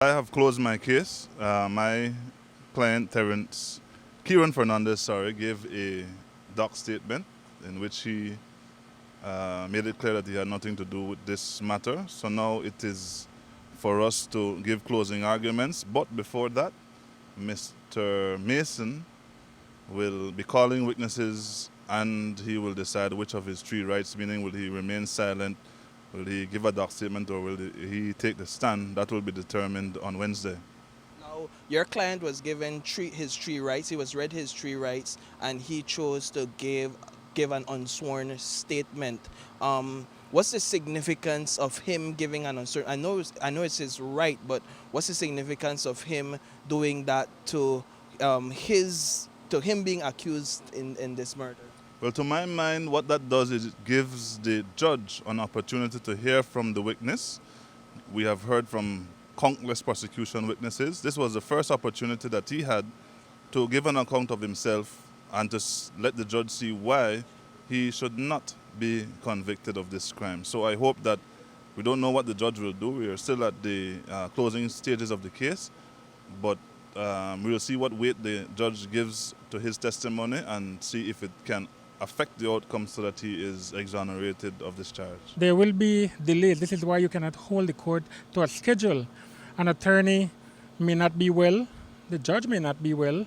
I have closed my case. My client, Keron Fernandez, gave a doc statement in which he made it clear that he had nothing to do with this matter. So now it is for us to give closing arguments. But before that, Mr. Mason will be calling witnesses and he will decide which of his three rights, meaning will he remain silent, will he give a doc statement, or will he take the stand? That will be determined on Wednesday. Now, your client was given his three rights. He was read his three rights, and he chose to give an unsworn statement. What's the significance of him giving an unsworn? I know it's his right, but what's the significance of him doing that to him being accused in this murder? Well, to my mind, what that does is it gives the judge an opportunity to hear from the witness. We have heard from countless prosecution witnesses. This was the first opportunity that he had to give an account of himself and to let the judge see why he should not be convicted of this crime. So I hope that we don't know what the judge will do. We are still at the closing stages of the case, but we will see what weight the judge gives to his testimony and see if it can affect the outcome so that he is exonerated of this charge. There will be delays. This is why you cannot hold the court to a schedule. An attorney may not be well, the judge may not be well,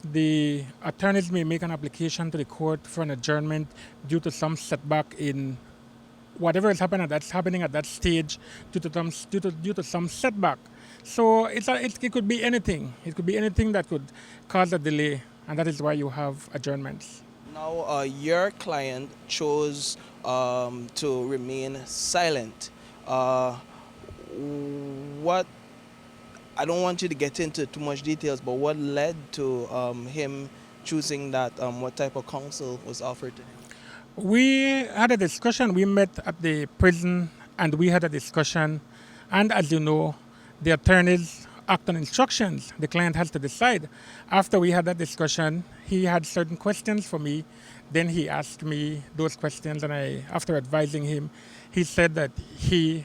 the attorneys may make an application to the court for an adjournment due to some setback in whatever is happening at that stage, due to some setback. So it could be anything. It could be anything that could cause a delay, and that is why you have adjournments. Now, your client chose to remain silent. What? I don't want you to get into too much details, but what led to him choosing that? What type of counsel was offered to him? We had a discussion. We met at the prison and we had a discussion. And as you know, the attorneys act on instructions. The client has to decide. After we had that discussion, he had certain questions for me. Then he asked me those questions, and after advising him, he said that he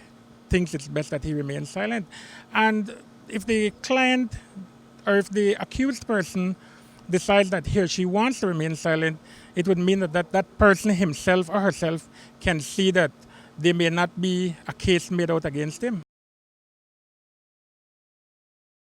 thinks it's best that he remain silent. And if the client or if the accused person decides that he or she wants to remain silent, it would mean that person himself or herself can see that there may not be a case made out against him.